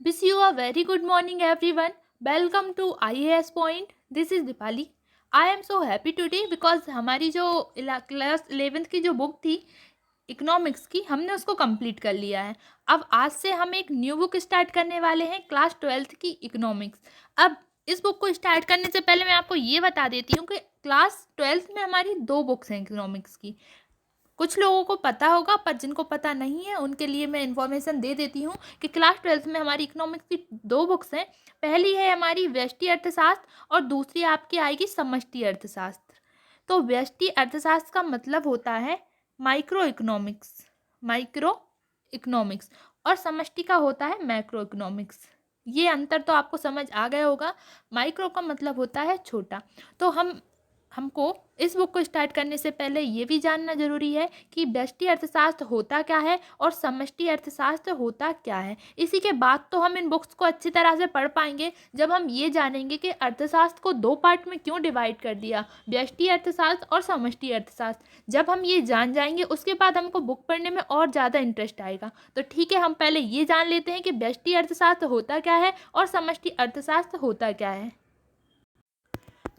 Wish you a very good morning, everyone. Welcome to IAS Point. This is Dipali. I am so happy today because हमारी जो class 11th की जो book थी economics की, हमने उसको कंप्लीट कर लिया है। अब आज से हम एक न्यू बुक स्टार्ट करने वाले हैं, क्लास 12th की इकोनॉमिक्स। अब इस बुक को स्टार्ट करने से पहले मैं आपको ये बता देती हूँ कि क्लास 12th में हमारी 2 बुक्स हैं इकोनॉमिक्स की। कुछ लोगों को पता होगा, पर जिनको पता नहीं है उनके लिए मैं इन्फॉर्मेशन दे देती हूँ कि क्लास 12th में हमारी इकोनॉमिक्स की 2 बुक्स हैं। पहली है हमारी व्यष्टि अर्थशास्त्र और दूसरी आपकी आएगी समष्टि अर्थशास्त्र। तो व्यष्टि अर्थशास्त्र का मतलब होता है माइक्रो इकोनॉमिक्स और समष्टि का होता है मैक्रो इकोनॉमिक्स। ये अंतर तो आपको समझ आ गया होगा। माइक्रो का मतलब होता है छोटा। तो हमको इस बुक को स्टार्ट करने से पहले ये भी जानना जरूरी है कि व्यष्टि अर्थशास्त्र होता क्या है और समष्टि अर्थशास्त्र होता क्या है। इसी के बाद तो हम इन बुक्स को अच्छी तरह से पढ़ पाएंगे जब हम ये जानेंगे कि अर्थशास्त्र को 2 पार्ट में क्यों डिवाइड कर दिया, व्यष्टि अर्थशास्त्र और समष्टि अर्थशास्त्र। जब हम ये जान जाएंगे उसके बाद हमको बुक पढ़ने में और ज़्यादा इंटरेस्ट आएगा। तो ठीक है, हम पहले ये जान लेते हैं कि व्यष्टि अर्थशास्त्र होता क्या है और समष्टि अर्थशास्त्र होता क्या है।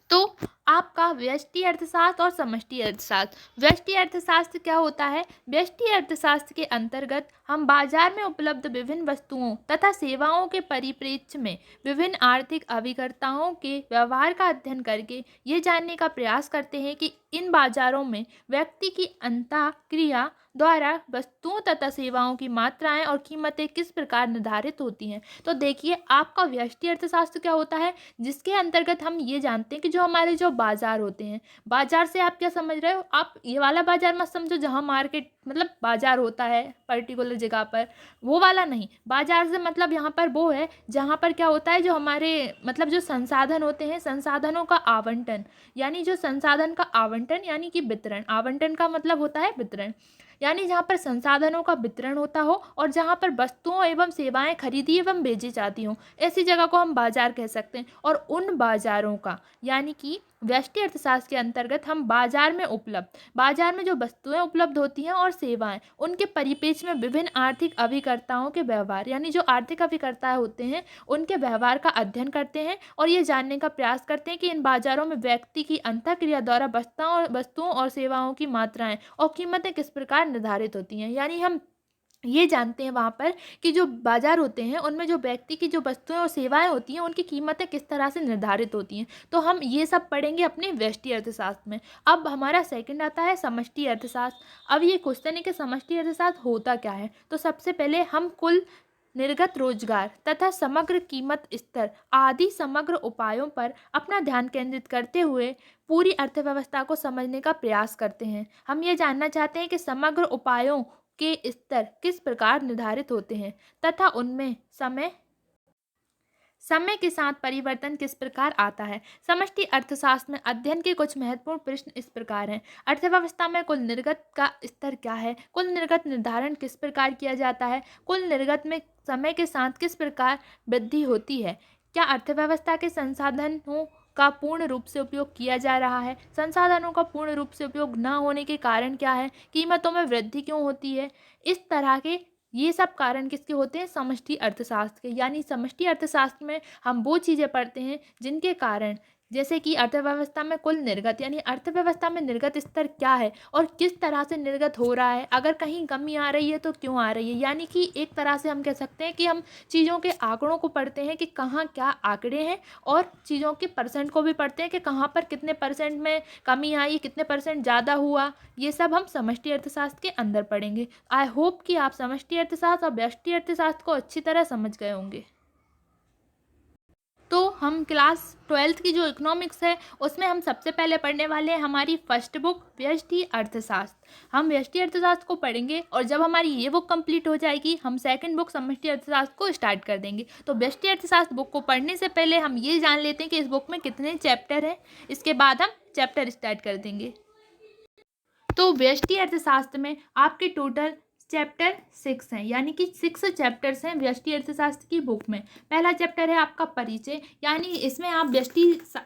तो आपका व्यष्टि अर्थशास्त्र और समष्टि अर्थशास्त्र। व्यष्टि अर्थशास्त्र क्या होता है? व्यष्टि अर्थशास्त्र के अंतर्गत हम बाजार में उपलब्ध विभिन्न वस्तुओं तथा सेवाओं के परिप्रेक्ष्य में विभिन्न आर्थिक अभिकर्ताओं के व्यवहार का अध्ययन करके ये जानने का प्रयास करते हैं कि इन बाजारों में व्यक्ति की अंतःक्रिया द्वारा वस्तुओं तथा सेवाओं की मात्राएं और कीमतें किस प्रकार निर्धारित होती हैं। तो देखिए, आपका व्यष्टि अर्थशास्त्र क्या होता है, जिसके अंतर्गत हम ये जानते हैं कि जो हमारे जो बाजार होते हैं, बाजार से आप क्या समझ रहे हो? आप ये वाला बाजार मत समझो जहाँ मार्केट मतलब बाजार होता है पर्टिकुलर जगह पर, वो वाला नहीं। बाजार से मतलब यहाँ पर वो है जहाँ पर क्या होता है, जो हमारे मतलब जो संसाधन होते हैं, संसाधनों का आवंटन, यानी जो संसाधन का आवंटन यानी कि वितरण। आवंटन का मतलब होता है वितरण, यानी जहाँ पर संसाधनों का वितरण होता हो और जहाँ पर वस्तुओं एवं सेवाएं खरीदी एवं बेची जाती हों, ऐसी जगह को हम बाजार कह सकते हैं। और उन बाजारों का यानी कि व्यष्टि अर्थशास्त्र के अंतर्गत हम बाजार में जो वस्तुएं उपलब्ध होती हैं और सेवाएं, उनके परिप्रेक्ष्य में विभिन्न आर्थिक अभिकर्ताओं के व्यवहार, यानी जो आर्थिक अभिकर्ता होते हैं उनके व्यवहार का अध्ययन करते हैं और ये जानने का प्रयास करते हैं कि इन बाजारों में व्यक्ति की अंतःक्रिया द्वारा वस्तुओं और सेवाओं की मात्राएं और कीमतें किस प्रकार निर्धारित होती हैं। यानी हम ये जानते हैं वहाँ पर कि जो बाजार होते हैं उनमें जो व्यक्ति की जो वस्तुएं और सेवाएं होती हैं उनकी कीमतें किस तरह से निर्धारित होती हैं। तो हम ये सब पढ़ेंगे अपने व्यष्टि अर्थशास्त्र में। अब हमारा सेकंड आता है समष्टि अर्थशास्त्र। अब ये क्वेश्चन है कि समष्टि अर्थशास्त्र होता क्या है। तो सबसे पहले हम कुल निर्गत रोजगार तथा समग्र कीमत स्तर आदि समग्र उपायों पर अपना ध्यान केंद्रित करते हुए पूरी अर्थव्यवस्था को समझने का प्रयास करते हैं। हम ये जानना चाहते हैं कि समग्र उपायों के स्तर किस प्रकार निर्धारित होते हैं तथा उनमें समय के साथ परिवर्तन किस प्रकार आता है। समष्टि अर्थशास्त्र में अध्ययन के कुछ महत्वपूर्ण प्रश्न इस प्रकार हैं। अर्थव्यवस्था में कुल निर्गत का स्तर क्या है? कुल निर्गत निर्धारण किस प्रकार किया जाता है? कुल निर्गत में समय के साथ किस प्रकार वृद्धि होती है? क्या अर्थव्यवस्था के संसाधनों का पूर्ण रूप से उपयोग किया जा रहा है? संसाधनों का पूर्ण रूप से उपयोग न होने के कारण क्या है? कीमतों में वृद्धि क्यों होती है? इस तरह के ये सब कारण किसके होते हैं? समष्टि अर्थशास्त्र के। यानी समष्टि अर्थशास्त्र में हम वो चीज़ें पढ़ते हैं जिनके कारण, जैसे कि अर्थव्यवस्था में कुल निर्गत, यानी अर्थव्यवस्था में निर्गत स्तर क्या है और किस तरह से निर्गत हो रहा है, अगर कहीं कमी आ रही है तो क्यों आ रही है। यानी कि एक तरह से हम कह सकते हैं कि हम चीज़ों के आंकड़ों को पढ़ते हैं कि कहाँ क्या आंकड़े हैं, और चीज़ों के परसेंट को भी पढ़ते हैं कि कहाँ पर कितने परसेंट में कमी आई, कितने परसेंट ज़्यादा हुआ। ये सब हम समष्टि अर्थशास्त्र के अंदर पढ़ेंगे। आई होप कि आप समष्टि अर्थशास्त्र और व्यष्टि अर्थशास्त्र को अच्छी तरह समझ गए होंगे। तो हम क्लास 12th की जो इकोनॉमिक्स है उसमें हम सबसे पहले पढ़ने वाले हैं हमारी फर्स्ट बुक व्यष्टि अर्थशास्त्र। हम व्यष्टि अर्थशास्त्र को पढ़ेंगे और जब हमारी ये बुक कंप्लीट हो जाएगी हम सेकंड बुक समष्टि अर्थशास्त्र को स्टार्ट कर देंगे। तो व्यष्टि अर्थशास्त्र बुक को पढ़ने से पहले हम ये जान लेते हैं कि इस बुक में कितने चैप्टर हैं, इसके बाद हम चैप्टर स्टार्ट कर देंगे। तो व्यष्टि अर्थशास्त्र में आपके टोटल चैप्टर 6 हैं, यानी कि 6 चैप्टर्स हैं व्यष्टि अर्थशास्त्र की बुक में। पहला चैप्टर है आपका परिचय, यानी इसमें आप व्यष्टि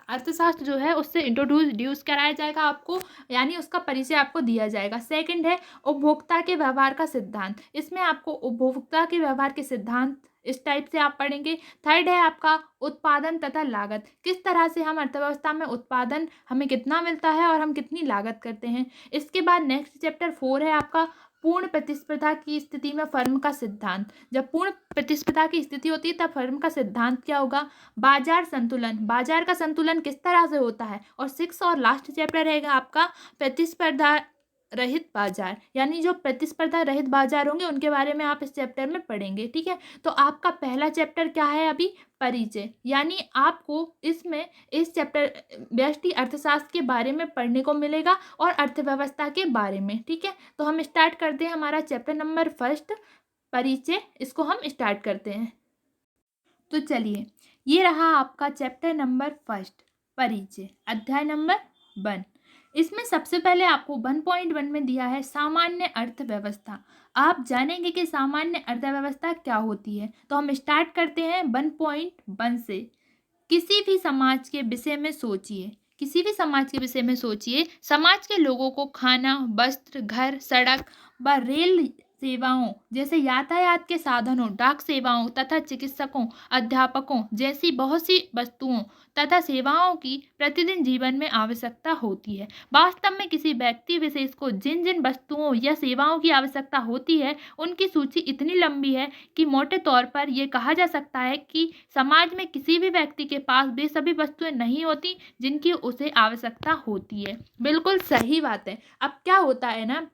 अर्थशास्त्र जो है उससे इंट्रोड्यूस कराया जाएगा आपको, यानी उसका परिचय आपको दिया जाएगा। सेकंड है उपभोक्ता के व्यवहार का सिद्धांत। इसमें आपको उपभोक्ता के व्यवहार के सिद्धांत इस टाइप से आप पढ़ेंगे। थर्ड है आपका उत्पादन तथा लागत, किस तरह से हम अर्थव्यवस्था में उत्पादन हमें कितना मिलता है और हम कितनी लागत करते हैं। इसके बाद नेक्स्ट चैप्टर 4 है आपका पूर्ण प्रतिस्पर्धा की स्थिति में फर्म का सिद्धांत। जब पूर्ण प्रतिस्पर्धा की स्थिति होती है तब फर्म का सिद्धांत क्या होगा। बाजार संतुलन, बाजार का संतुलन किस तरह से होता है। और 6 और लास्ट चैप्टर रहेगा आपका प्रतिस्पर्धा रहित बाजार, यानी जो प्रतिस्पर्धा रहित बाजार होंगे उनके बारे में आप इस चैप्टर में पढ़ेंगे। ठीक है, तो आपका पहला चैप्टर क्या है अभी, परिचय, यानी आपको इसमें इस चैप्टर व्यष्टि अर्थशास्त्र के बारे में पढ़ने को मिलेगा और अर्थव्यवस्था के बारे में। ठीक है, तो हम स्टार्ट करते हैं हमारा चैप्टर नंबर 1 परिचय, इसको हम स्टार्ट करते हैं। तो चलिए, ये रहा आपका चैप्टर नंबर 1 परिचय, अध्याय नंबर 1। इसमें सबसे पहले आपको 1.1 में दिया है सामान्य अर्थव्यवस्था। आप जानेंगे कि सामान्य अर्थव्यवस्था क्या होती है। तो हम स्टार्ट करते हैं 1.1 से। किसी भी समाज के विषय में सोचिए, किसी भी समाज के विषय में सोचिए। समाज के लोगों को खाना, वस्त्र, घर, सड़क व रेल सेवाओं जैसे यातायात के साधनों, डाक सेवाओं तथा चिकित्सकों, अध्यापकों जैसी बहुत सी वस्तुओं तथा सेवाओं की प्रतिदिन जीवन में आवश्यकता होती है। वास्तव में किसी व्यक्ति विशेष को जिन जिन वस्तुओं या सेवाओं की आवश्यकता होती है उनकी सूची इतनी लंबी है कि मोटे तौर पर यह कहा जा सकता है कि समाज में किसी भी व्यक्ति के पास वे सभी वस्तुएं नहीं होती जिनकी उसे आवश्यकता होती है। बिल्कुल सही बात है। अब क्या होता है ना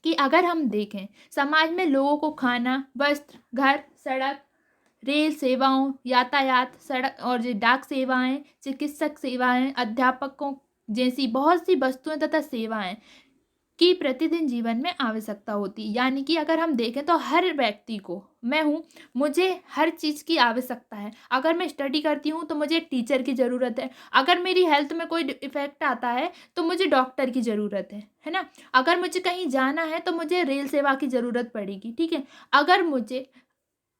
कि अगर हम देखें समाज में लोगों को खाना, वस्त्र, घर, सड़क, रेल सेवाओं, यातायात, सड़क और जो डाक सेवाएं, चिकित्सक सेवाएं, अध्यापकों जैसी बहुत सी वस्तुएं तथा सेवाएं की प्रतिदिन जीवन में आवश्यकता होती है। यानी कि अगर हम देखें तो हर व्यक्ति को, मैं हूँ, मुझे हर चीज़ की आवश्यकता है। अगर मैं स्टडी करती हूँ तो मुझे टीचर की ज़रूरत है। अगर मेरी हेल्थ में कोई इफेक्ट आता है तो मुझे डॉक्टर की ज़रूरत है ना। अगर मुझे कहीं जाना है तो मुझे रेल सेवा की ज़रूरत पड़ेगी। ठीक है, अगर मुझे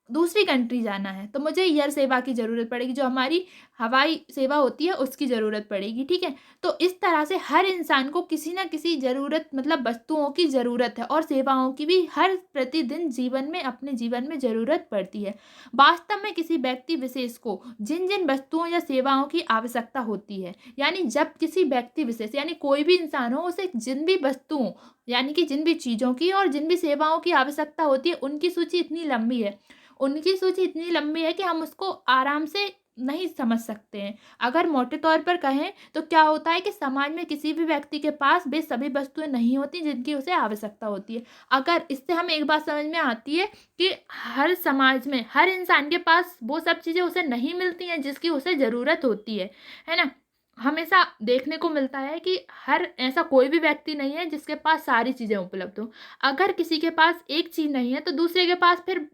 दूसरी कंट्री जाना है तो मुझे एयर सेवा की ज़रूरत पड़ेगी, जो हमारी हवाई सेवा होती है उसकी ज़रूरत पड़ेगी। ठीक है, तो इस तरह से हर इंसान को किसी ना किसी ज़रूरत, मतलब वस्तुओं की ज़रूरत है और सेवाओं की भी हर प्रतिदिन जीवन में, अपने जीवन में ज़रूरत पड़ती है। वास्तव में किसी व्यक्ति विशेष को जिन जिन वस्तुओं या सेवाओं की आवश्यकता होती है, यानी जब किसी व्यक्ति विशेष यानी कोई भी इंसान हो, उसे जिन भी वस्तुओं यानी कि जिन भी चीज़ों की और जिन भी सेवाओं की आवश्यकता होती है उनकी सूची इतनी लंबी है, उनकी सूची इतनी लंबी है कि हम उसको आराम से नहीं समझ सकते हैं। अगर मोटे तौर पर कहें तो क्या होता है कि समाज में किसी भी व्यक्ति के पास वे सभी वस्तुएं नहीं होती जिनकी उसे आवश्यकता होती है। अगर इससे हमें एक बात समझ में आती है कि हर समाज में हर इंसान के पास वो सब चीज़ें उसे नहीं मिलती हैं जिसकी उसे ज़रूरत होती है ना। हमेशा देखने को मिलता है कि हर ऐसा कोई भी व्यक्ति नहीं है जिसके पास सारी चीज़ें उपलब्ध हो। अगर किसी के पास एक चीज़ नहीं है तो दूसरे के पास फिर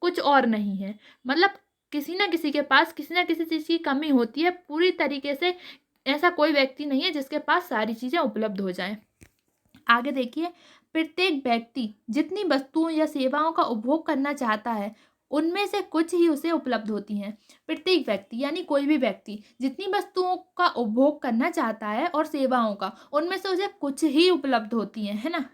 कुछ और नहीं है। मतलब किसी ना किसी के पास किसी ना किसी चीज़ की कमी होती है। पूरी तरीके से ऐसा कोई व्यक्ति नहीं है जिसके पास सारी चीज़ें उपलब्ध हो जाएं। आगे देखिए, प्रत्येक व्यक्ति जितनी वस्तुओं या सेवाओं का उपभोग करना चाहता है उनमें से कुछ ही उसे उपलब्ध होती हैं। प्रत्येक व्यक्ति यानी कोई भी व्यक्ति जितनी वस्तुओं का उपभोग करना चाहता है और सेवाओं का, उनमें से उसे कुछ ही उपलब्ध होती हैं, है ना।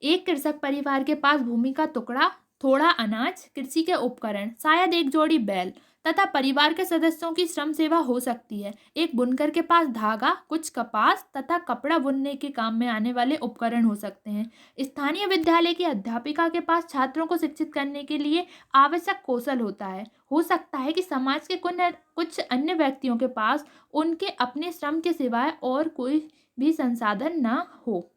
एक कृषक परिवार के पास भूमि का टुकड़ा, थोड़ा अनाज, कृषि के उपकरण, शायद एक जोड़ी बैल तथा परिवार के सदस्यों की श्रम सेवा हो सकती है। एक बुनकर के पास धागा, कुछ कपास तथा कपड़ा बुनने के काम में आने वाले उपकरण हो सकते हैं। स्थानीय विद्यालय की अध्यापिका के पास छात्रों को शिक्षित करने के लिए आवश्यक कौशल होता है। हो सकता है कि समाज के कुछ अन्य व्यक्तियों के पास उनके अपने श्रम के सिवाय और कोई भी संसाधन ना हो।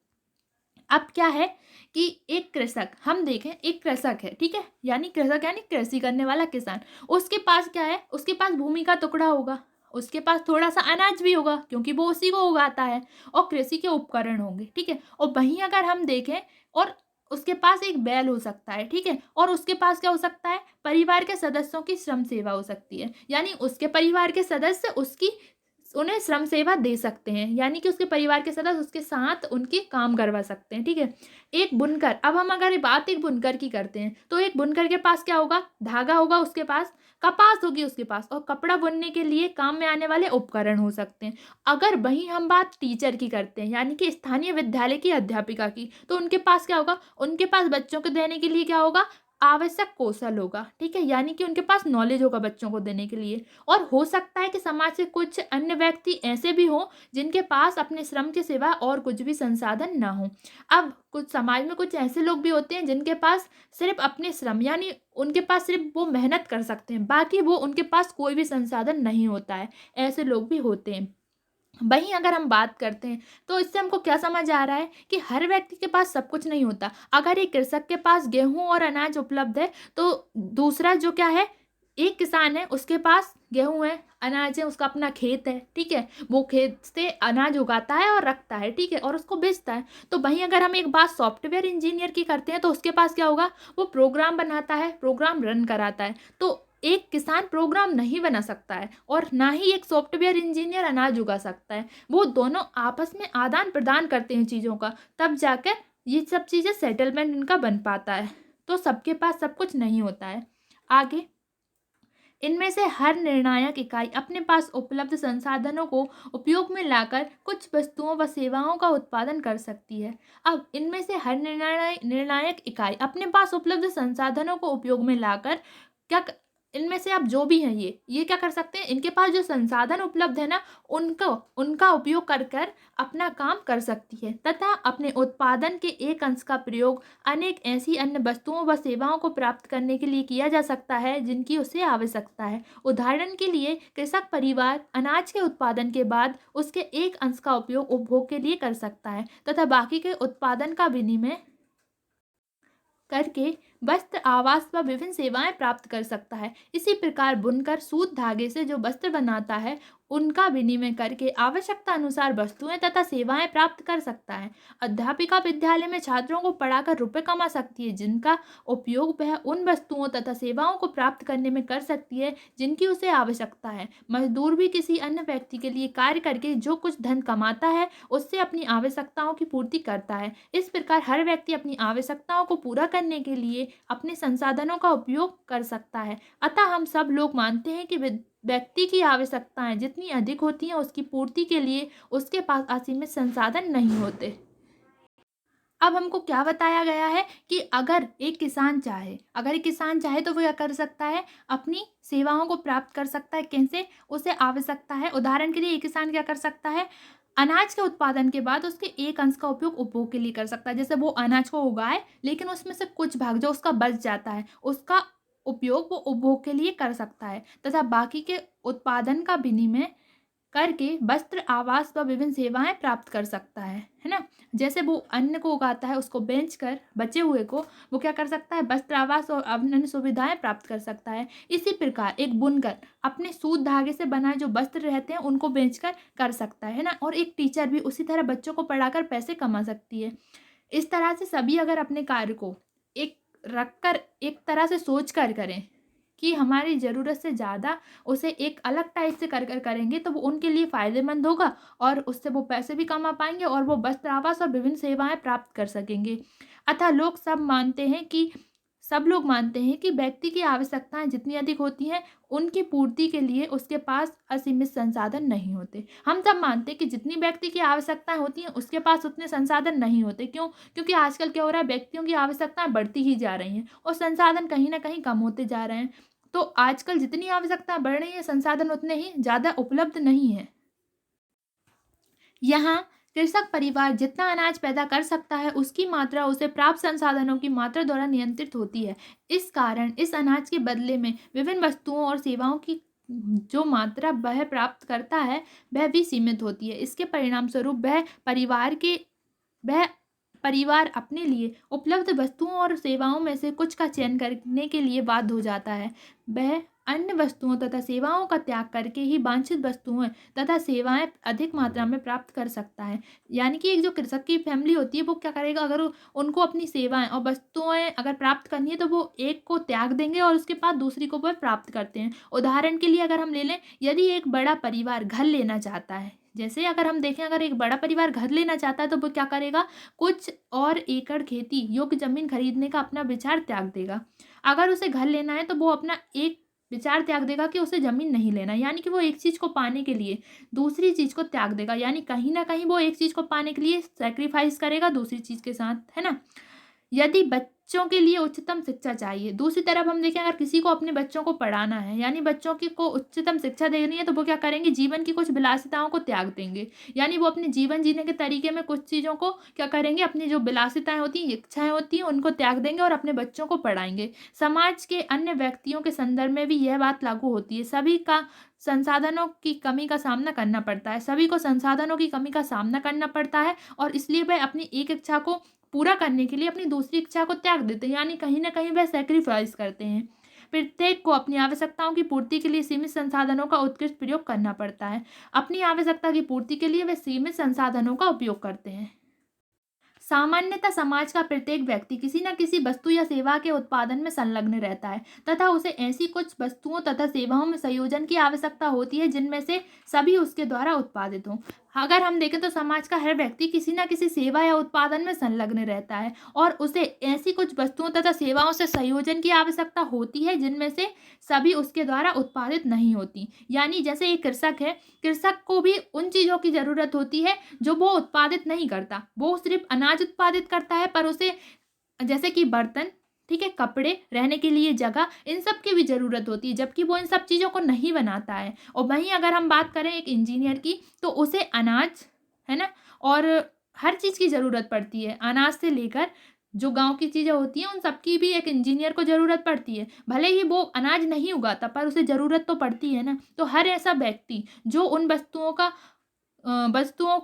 अब क्या है कि एक कृषक, हम देखें एक कृषक है, ठीक है, यानी कृषक यानी कृषि करने वाला किसान। उसके पास क्या है, उसके पास भूमि का टुकड़ा होगा, उसके पास थोड़ा सा अनाज भी होगा क्योंकि वो उसी को उगाता है, और कृषि के उपकरण होंगे। ठीक है, और वहीं अगर हम देखें और उसके पास एक बैल हो सकता है, ठीक है, और उसके पास क्या हो सकता है, परिवार के सदस्यों की श्रम सेवा हो सकती है, यानी उसके परिवार के सदस्य उन्हें श्रम सेवा दे सकते हैं, यानी कि उसके परिवार के सदस्य उसके साथ उनके काम करवा सकते हैं। ठीक है, एक बुनकर, अब हम अगर बात एक बुनकर की करते हैं तो एक बुनकर के पास क्या होगा, धागा होगा, उसके पास कपास होगी उसके पास, और कपड़ा बुनने के लिए काम में आने वाले उपकरण हो सकते हैं। अगर वहीं हम बात टीचर की करते हैं यानी कि स्थानीय विद्यालय की अध्यापिका की, तो उनके पास क्या होगा, उनके पास बच्चों को देने के लिए क्या होगा, आवश्यक कौशल होगा, ठीक है, यानी कि उनके पास नॉलेज होगा बच्चों को देने के लिए। और हो सकता है कि समाज से कुछ अन्य व्यक्ति ऐसे भी हों जिनके पास अपने श्रम के सिवा और कुछ भी संसाधन ना हो। अब कुछ समाज में कुछ ऐसे लोग भी होते हैं जिनके पास सिर्फ अपने श्रम, यानी उनके पास सिर्फ वो मेहनत कर सकते हैं, बाकी वो उनके पास कोई भी संसाधन नहीं होता है, ऐसे लोग भी होते हैं। वहीं अगर हम बात करते हैं तो इससे हमको क्या समझ आ रहा है कि हर व्यक्ति के पास सब कुछ नहीं होता। अगर एक कृषक के पास गेहूं और अनाज उपलब्ध है तो दूसरा जो क्या है, एक किसान है, उसके पास गेहूं है, अनाज है, उसका अपना खेत है, ठीक है, वो खेत से अनाज उगाता है और रखता है, ठीक है, और उसको बेचता है। तो वहीं अगर हम एक बात सॉफ्टवेयर इंजीनियर की करते हैं तो उसके पास क्या होगा, वो प्रोग्राम बनाता है, प्रोग्राम रन कराता है। तो एक किसान प्रोग्राम नहीं बना सकता है और ना ही एक सॉफ्टवेयर इंजीनियर अनाज उगा सकता है। वो दोनों आपस में आदान प्रदान करते हैं चीज़ों का, तब जाकर ये सब चीज़ें सेटलमेंट इनका बन पाता है। तो सबके पास सब कुछ नहीं होता है। आगे, इनमें से हर निर्णायक इकाई अपने पास उपलब्ध संसाधनों को उपयोग में लाकर कुछ वस्तुओं व सेवाओं का उत्पादन कर सकती है। अब इनमें से हर निर्णायक इकाई अपने पास उपलब्ध संसाधनों को उपयोग में लाकर क्या इनमें से अब जो भी हैं ये क्या कर सकते हैं, इनके पास जो संसाधन उपलब्ध है ना, उनको उनका उपयोग कर कर अपना काम कर सकती है तथा अपने उत्पादन के एक अंश का प्रयोग अनेक ऐसी अन्य वस्तुओं व सेवाओं को प्राप्त करने के लिए किया जा सकता है जिनकी उसे आवश्यकता है। उदाहरण के लिए कृषक परिवार अनाज के उत्पादन के बाद उसके एक अंश का उपयोग उपभोग के लिए कर सकता है तथा बाकी के उत्पादन का विनिमय करके वस्त्र, आवास व विभिन्न सेवाएं प्राप्त कर सकता है। इसी प्रकार बुनकर सूत धागे से जो वस्त्र बनाता है उनका विनिमय करके आवश्यकता अनुसार वस्तुएं तथा सेवाएं प्राप्त कर सकता है। अध्यापिका विद्यालय में छात्रों को पढ़ाकर रुपए कमा सकती है जिनका उपयोग वह उन वस्तुओं तथा सेवाओं को प्राप्त करने में कर सकती है जिनकी उसे आवश्यकता है। मजदूर भी किसी अन्य व्यक्ति के लिए कार्य करके जो कुछ धन कमाता है उससे अपनी आवश्यकताओं की पूर्ति करता है। इस प्रकार हर व्यक्ति अपनी आवश्यकताओं को पूरा करने के लिए अपने संसाधनों का उपयोग कर सकता है। अतः हम सब लोग मानते हैं कि व्यक्ति की आवश्यकताएं जितनी अधिक होती हैं उसकी पूर्ति के लिए उसके पास असीमित संसाधन नहीं होते। अब हमको क्या बताया गया है कि अगर एक किसान चाहे तो वो क्या कर सकता है, अपनी सेवाओं को प्राप्त कर सकता है। कैसे, उसे आवश्यकता है। उदाहरण के लिए एक किसान क्या कर सकता है, अनाज के उत्पादन के बाद उसके एक अंश का उपयोग उपभोग के लिए कर सकता है। जैसे वो अनाज को उगाए लेकिन उसमें से कुछ भाग जो उसका बच जाता है उसका उपयोग वो उपभोग के लिए कर सकता है तथा बाकी के उत्पादन का विनिमय करके वस्त्र, आवास व विभिन्न सेवाएं प्राप्त कर सकता है ना। जैसे वो अन्न को उगाता है, उसको बेचकर बचे हुए को वो क्या कर सकता है, वस्त्र, आवास और अन्य सुविधाएं प्राप्त कर सकता है। इसी प्रकार एक बुनकर अपने सूत धागे से बनाए जो वस्त्र रहते हैं उनको बेचकर कर सकता है ना। और एक टीचर भी उसी तरह बच्चों को पढ़ाकर पैसे कमा सकती है। इस तरह से सभी अगर अपने कार्य को एक रखकर एक तरह से सोच कर करें कि हमारी ज़रूरत से ज़्यादा उसे एक अलग टाइप से कर करेंगे तो वो उनके लिए फ़ायदेमंद होगा और उससे वो पैसे भी कमा पाएंगे और वो वस्त्र, आवास और विभिन्न सेवाएं प्राप्त कर सकेंगे। अतः सब लोग मानते हैं कि व्यक्ति की आवश्यकताएं जितनी अधिक होती हैं उनकी पूर्ति के लिए उसके पास असीमित संसाधन नहीं होते। हम सब मानते हैं कि जितनी व्यक्ति की आवश्यकताएं होती हैं उसके पास उतने संसाधन नहीं होते। क्यों? क्योंकि आजकल क्या हो रहा है, व्यक्तियों की आवश्यकताएं बढ़ती ही जा रही हैं और संसाधन कहीं ना कहीं कम होते जा रहे हैं। तो आजकल जितनी आवश्यकता बढ़ रही है संसाधन उतने ही ज़्यादा उपलब्ध नहीं है। यहाँ कृषक परिवार जितना अनाज पैदा कर सकता है उसकी मात्रा उसे प्राप्त संसाधनों की मात्रा द्वारा नियंत्रित होती है। इस कारण इस अनाज के बदले में विभिन्न वस्तुओं और सेवाओं की जो मात्रा वह प्राप्त करता है वह भी सीमित होती है। इसके परिणाम स्वरूप वह परिवार अपने लिए उपलब्ध वस्तुओं और सेवाओं में से कुछ का चयन करने के लिए बाध्य हो जाता है। वह अन्य वस्तुओं तथा सेवाओं का त्याग करके ही वांछित वस्तुएं तथा सेवाएं अधिक मात्रा में प्राप्त कर सकता है। यानी कि एक जो कृषक की फैमिली होती है वो क्या करेगा, अगर उनको अपनी सेवाएं और वस्तुएं अगर प्राप्त करनी है तो वो एक को त्याग देंगे और उसके बाद दूसरी को वह प्राप्त करते हैं। उदाहरण के लिए अगर हम ले लें, यदि एक बड़ा परिवार घर लेना चाहता है, जैसे अगर हम देखें अगर एक बड़ा परिवार घर लेना चाहता है तो वो क्या करेगा, कुछ और एकड़ खेती योग्य जमीन खरीदने का अपना विचार त्याग देगा। अगर उसे घर लेना है तो वो अपना एक विचार त्याग देगा कि उसे जमीन नहीं लेना, यानी कि वो एक चीज को पाने के लिए दूसरी चीज को त्याग देगा। यानी कहीं ना कहीं वो एक चीज को पाने के लिए सेक्रीफाइस करेगा दूसरी चीज के साथ, है ना। यदि बच्चों के लिए उच्चतम शिक्षा चाहिए। दूसरी तरफ हम देखें, अगर किसी को अपने बच्चों को पढ़ाना है, यानी बच्चों की को उच्चतम शिक्षा देनी है, तो वो क्या करेंगे, जीवन की कुछ विलासिताओं को त्याग देंगे। यानी वो अपने जीवन जीने के तरीके में कुछ चीज़ों को क्या करेंगे, अपनी जो विलासिताएँ होती हैं, इच्छाएँ होती हैं, उनको त्याग देंगे और अपने बच्चों को पढ़ाएँगे। समाज के अन्य व्यक्तियों के संदर्भ में भी यह बात लागू होती है। सभी का संसाधनों की कमी का सामना करना पड़ता है। सभी को संसाधनों की कमी का सामना करना पड़ता है और इसलिए वह अपनी एक इच्छा को पूरा करने के लिए अपनी दूसरी इच्छा को त्याग देते हैं, यानी कहीं न कहीं वह सैक्रिफाइस करते हैं। प्रत्येक को अपनी आवश्यकताओं की पूर्ति के लिए सीमित संसाधनों का उत्कृष्ट प्रयोग करना पड़ता है। अपनी आवश्यकता की पूर्ति के लिए वे सीमित संसाधनों का उपयोग करते हैं। सामान्यतः समाज का प्रत्येक व्यक्ति किसी न किसी वस्तु या सेवा के उत्पादन में संलग्न रहता है तथा उसे ऐसी कुछ वस्तुओं तथा सेवाओं में संयोजन की आवश्यकता होती है जिनमें से सभी उसके द्वारा उत्पादित हों। अगर हम देखें तो समाज का हर व्यक्ति किसी न किसी सेवा या उत्पादन में संलग्न रहता है और उसे ऐसी कुछ वस्तुओं तथा सेवाओं से संयोजन की आवश्यकता होती है जिनमें से सभी उसके द्वारा उत्पादित नहीं होती। यानी जैसे एक कृषक है, कृषक को भी उन चीज़ों की ज़रूरत होती है जो वो उत्पादित नहीं करता। वो सिर्फ अनाज उत्पादित करता है, पर उसे जैसे कि बर्तन, ठीक है, कपड़े, रहने के लिए जगह, इन सब की भी ज़रूरत होती है, जबकि वो इन सब चीज़ों को नहीं बनाता है। और वहीं अगर हम बात करें एक इंजीनियर की, तो उसे अनाज, है ना, और हर चीज़ की ज़रूरत पड़ती है। अनाज से लेकर जो गाँव की चीज़ें होती हैं, उन सब की भी एक इंजीनियर को ज़रूरत पड़ती है। भले ही वो अनाज नहीं उगाता, पर उसे ज़रूरत तो पड़ती है ना। तो हर ऐसा व्यक्ति जो उन वस्तुओं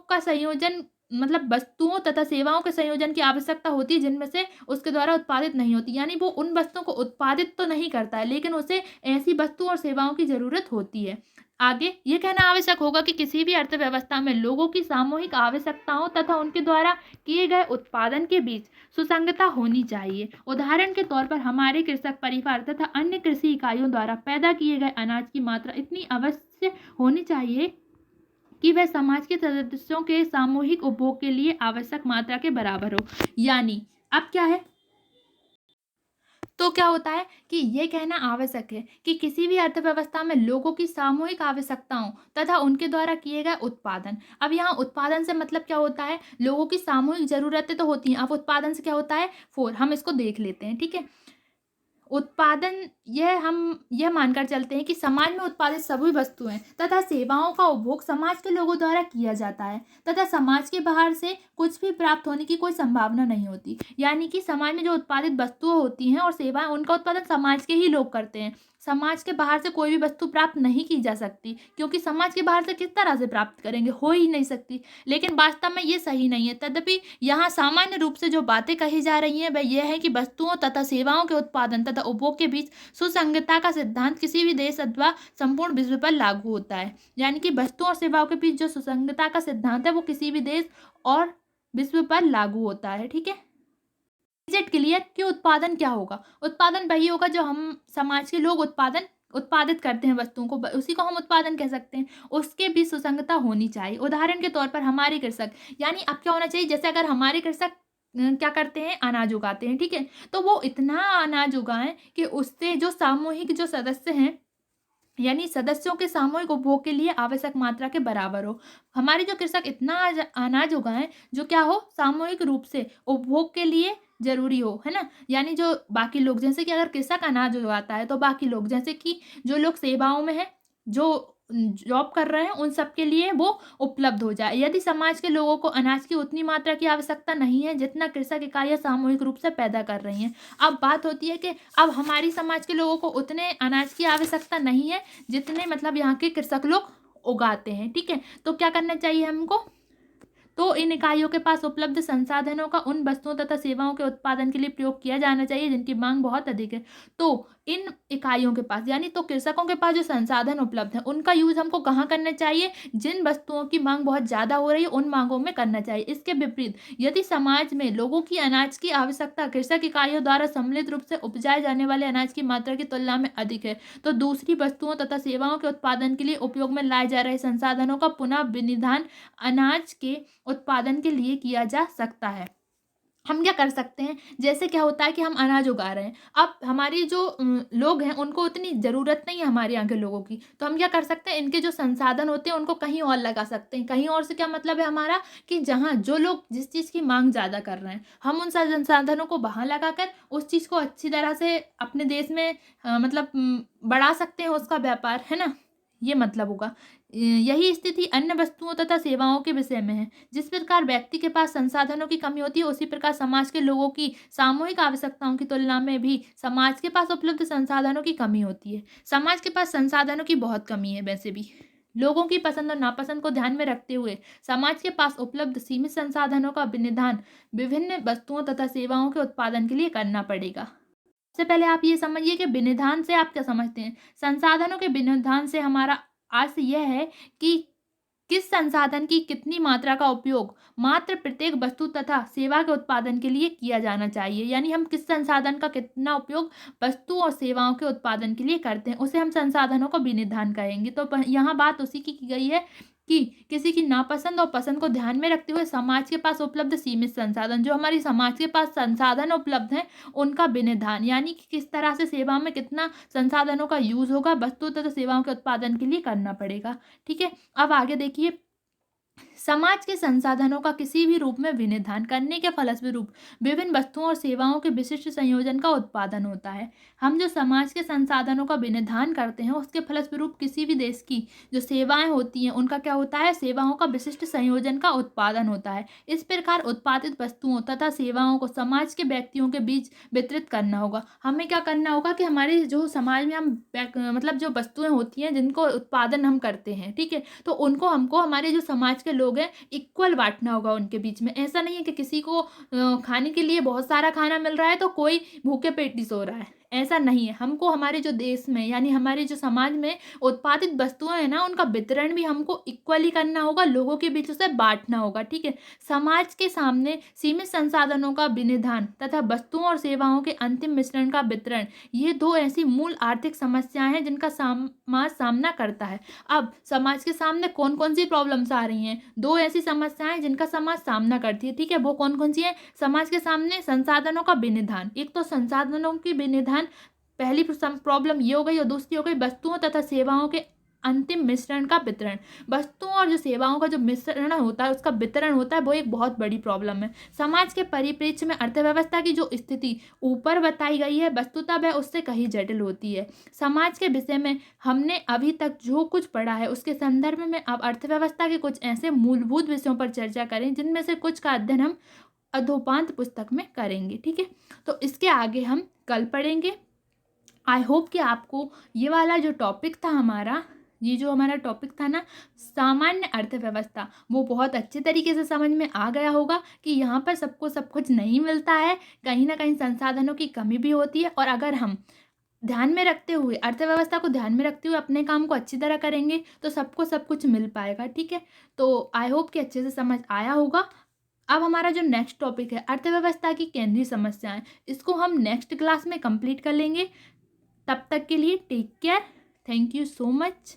का संयोजन, मतलब वस्तुओं तथा सेवाओं के संयोजन की आवश्यकता होती है जिनमें से उसके द्वारा उत्पादित नहीं होती। यानी वो उन वस्तुओं को उत्पादित तो नहीं करता है, लेकिन उसे ऐसी वस्तुओं और सेवाओं की ज़रूरत होती है। आगे ये कहना आवश्यक होगा कि किसी भी अर्थव्यवस्था में लोगों की सामूहिक आवश्यकताओं तथा उनके द्वारा किए गए उत्पादन के बीच सुसंगतता होनी चाहिए। उदाहरण के तौर पर हमारे कृषक परिवार तथा अन्य कृषि इकाइयों द्वारा पैदा किए गए अनाज की मात्रा इतनी अवश्य होनी चाहिए कि वह समाज के सदस्यों के सामूहिक उपभोग के लिए आवश्यक मात्रा के बराबर हो। यानी अब क्या है, तो क्या होता है कि ये कहना आवश्यक है कि किसी भी अर्थव्यवस्था में लोगों की सामूहिक आवश्यकताओं तथा उनके द्वारा किए गए उत्पादन, अब यहाँ उत्पादन से मतलब क्या होता है, लोगों की सामूहिक ज़रूरतें तो होती हैं, अब उत्पादन से क्या होता है, हम इसको देख लेते हैं, ठीक है। उत्पादन, हम यह मानकर चलते हैं कि समाज में उत्पादित सभी वस्तुएं तथा सेवाओं का उपभोग समाज के लोगों द्वारा किया जाता है तथा समाज के बाहर से कुछ भी प्राप्त होने की कोई संभावना नहीं होती। यानी कि समाज में जो उत्पादित वस्तुएं होती हैं और सेवाएं, उनका उत्पादन समाज के ही लोग करते हैं। समाज के बाहर से कोई भी वस्तु प्राप्त नहीं की जा सकती, क्योंकि समाज के बाहर से किस तरह से प्राप्त करेंगे, हो ही नहीं सकती। लेकिन वास्तव में ये सही नहीं है। तदपि यहाँ सामान्य रूप से जो बातें कही जा रही हैं वह यह है कि वस्तुओं तथा सेवाओं के उत्पादन तथा उपभोग के बीच सुसंगतता का सिद्धांत किसी भी देश अथवा संपूर्ण विश्व पर लागू होता है। यानी कि वस्तुओं और सेवाओं के बीच जो सुसंगतता का सिद्धांत है वो किसी भी देश और विश्व पर लागू होता है, ठीक है। इज इट क्लियर कि उत्पादन क्या होगा? उत्पादन वही होगा जो हम समाज के लोग उत्पादित करते हैं वस्तुओं को, उसी को हम उत्पादन कह सकते हैं। उसके भी सुसंगतता होनी चाहिए। उदाहरण के तौर पर हमारे कृषक, यानी अब क्या होना चाहिए, जैसे अगर हमारे कृषक क्या करते हैं, अनाज उगाते हैं, ठीक है, तो वो इतना अनाज उगाएं कि उससे जो सामूहिक जो सदस्य हैं, यानी सदस्यों के सामूहिक उपभोग के लिए आवश्यक मात्रा के बराबर हो। हमारे जो कृषक इतना अनाज उगाएं जो क्या हो, सामूहिक रूप से उपभोग के लिए जरूरी हो, है ना। यानी जो बाकी लोग, जैसे कि अगर कृषक अनाज उगाता है तो बाकी लोग, जैसे कि जो लोग सेवाओं में हैं, जो जॉब कर रहे हैं, उन सब के लिए वो उपलब्ध हो जाए। यदि समाज के लोगों को अनाज की उतनी मात्रा की आवश्यकता नहीं है जितना कृषक इकाइयाँ सामूहिक रूप से पैदा कर रही हैं। अब बात होती है कि अब हमारी समाज के लोगों को उतने अनाज की आवश्यकता नहीं है जितने मतलब यहाँ के कृषक लोग उगाते हैं, ठीक है। तो क्या करना चाहिए हमको, तो इन इकाइयों के पास उपलब्ध संसाधनों का उन वस्तुओं तथा सेवाओं के उत्पादन के लिए प्रयोग किया जाना चाहिए जिनकी मांग बहुत अधिक है। तो इन इकाइयों के पास, यानी तो कृषकों के पास जो संसाधन उपलब्ध है उनका यूज हमको कहाँ करना चाहिए, जिन वस्तुओं की मांग बहुत ज़्यादा हो रही है उन मांगों में करना चाहिए। इसके विपरीत यदि समाज में लोगों की अनाज की आवश्यकता कृषक इकाइयों द्वारा सम्मिलित रूप से उपजाए जाने वाले अनाज की मात्रा की तुलना में अधिक है, तो दूसरी वस्तुओं तथा सेवाओं के उत्पादन के लिए उपयोग में लाए जा रहे संसाधनों का पुनः विनिधान अनाज के उत्पादन के लिए किया जा सकता है। हम क्या कर सकते हैं, जैसे क्या होता है कि हम अनाज उगा रहे हैं, अब हमारी जो लोग हैं उनको उतनी ज़रूरत नहीं है हमारे यहाँ के लोगों की, तो हम क्या कर सकते हैं, इनके जो संसाधन होते हैं उनको कहीं और लगा सकते हैं। कहीं और से क्या मतलब है हमारा, कि जहाँ जो लोग जिस चीज़ की माँग ज़्यादा कर रहे हैं, हम उन संसाधनों को वहाँ लगाकर उस चीज़ को अच्छी तरह से अपने देश में मतलब बढ़ा सकते हैं उसका व्यापार, है ना? ये मतलब होगा। यही स्थिति अन्य वस्तुओं तथा सेवाओं के विषय में है। जिस प्रकार व्यक्ति के पास संसाधनों की कमी होती है, उसी प्रकार समाज के लोगों की सामूहिक आवश्यकताओं की तुलना में भी समाज के पास उपलब्ध संसाधनों की कमी होती है। समाज के पास संसाधनों की बहुत कमी है वैसे भी। लोगों की पसंद और नापसंद को ध्यान में रखते हुए समाज के पास उपलब्ध सीमित संसाधनों का विनिधान विभिन्न वस्तुओं तथा सेवाओं के उत्पादन के लिए करना पड़ेगा। सबसे पहले आप ये समझिए कि विनिधान से आप क्या समझते हैं? संसाधनों के विनिधान से हमारा अर्थ यह है कि किस संसाधन की कितनी मात्रा का उपयोग मात्र प्रत्येक वस्तु तथा सेवा के उत्पादन के लिए किया जाना चाहिए। यानी हम किस संसाधन का कितना उपयोग वस्तु और सेवाओं के उत्पादन के लिए करते हैं, उसे हम संसाधनों का विनिधान कहेंगे। तो यहाँ बात उसी की गई है कि किसी की नापसंद और पसंद को ध्यान में रखते हुए समाज के पास उपलब्ध सीमित संसाधन, जो हमारी समाज के पास संसाधन उपलब्ध हैं, उनका विनिधान, यानी कि किस तरह से सेवा में कितना संसाधनों का यूज होगा वस्तु तथा सेवाओं के उत्पादन के लिए करना पड़ेगा। ठीक है, अब आगे देखिए, समाज के संसाधनों का किसी भी रूप में विनिधान करने के फलस्वरूप विभिन्न वस्तुओं और सेवाओं के विशिष्ट संयोजन का उत्पादन होता है। हम जो समाज के संसाधनों का विनिधान करते हैं, उसके फलस्वरूप किसी भी देश की जो सेवाएं होती हैं उनका क्या होता है, सेवाओं का विशिष्ट संयोजन का उत्पादन होता है। इस प्रकार उत्पादित वस्तुओं तथा सेवाओं को समाज के व्यक्तियों के बीच वितरित करना होगा। हमें क्या करना होगा कि हमारे जो समाज में हम मतलब जो वस्तुएं होती हैं जिनको उत्पादन हम करते हैं, ठीक है, तो उनको हमको हमारे जो समाज के लोग हैं इक्वल बांटना होगा उनके बीच में। ऐसा नहीं है कि किसी को खाने के लिए बहुत सारा खाना मिल रहा है तो कोई भूखे पेट ही सो रहा है, ऐसा नहीं है। हमको हमारे जो देश में यानी हमारे जो समाज में उत्पादित वस्तुएं हैं ना, उनका वितरण भी हमको इक्वली करना होगा, लोगों के बीच उसे बांटना होगा। ठीक है, समाज के सामने सीमित संसाधनों का विनिधान तथा वस्तुओं और सेवाओं के अंतिम मिश्रण का वितरण, ये दो ऐसी मूल आर्थिक समस्याएं हैं जिनका समाज सामना करता है। अब समाज के सामने कौन कौन सी प्रॉब्लम्स आ रही हैं, दो ऐसी समस्याएं जिनका समाज सामना करती है। ठीक है, वो कौन कौन सी हैं? समाज के सामने संसाधनों का विनिधान, एक तो संसाधनों की विनिधान, पहली प्रॉब्लम ये हो गई, और दूसरी हो गई वस्तुओं तथा सेवाओं के अंतिम मिश्रण का वितरण। वस्तुओं और जो सेवाओं का जो मिश्रण होता है, उसका वितरण होता है, वो एक बहुत बड़ी प्रॉब्लम है। समाज के परिप्रेक्ष्य में अर्थव्यवस्था की जो स्थिति ऊपर बताई गई है, वस्तुतः वह उससे कहीं जटिल होती है। समाज के विषय में हमने अभी तक जो कुछ पढ़ा है, उसके संदर्भ में अब अर्थव्यवस्था के कुछ ऐसे मूलभूत विषयों पर चर्चा करें जिनमें से कुछ का अध्ययन हम अधोपांत पुस्तक में करेंगे। ठीक है, तो इसके आगे हम कल पढ़ेंगे। आई होप कि आपको ये वाला जो टॉपिक था हमारा, ये जो हमारा टॉपिक था ना, सामान्य अर्थव्यवस्था, वो बहुत अच्छे तरीके से समझ में आ गया होगा कि यहाँ पर सबको सब कुछ नहीं मिलता है, कहीं ना कहीं संसाधनों की कमी भी होती है, और अगर हम ध्यान में रखते हुए, अर्थव्यवस्था को ध्यान में रखते हुए अपने काम को अच्छी तरह करेंगे तो सबको सब कुछ मिल पाएगा। ठीक है, तो आई होप कि अच्छे से समझ आया होगा। अब हमारा जो नेक्स्ट टॉपिक है, अर्थव्यवस्था की केंद्रीय समस्याएं, इसको हम नेक्स्ट क्लास में कंप्लीट कर लेंगे। तब तक के लिए take care, thank you so much.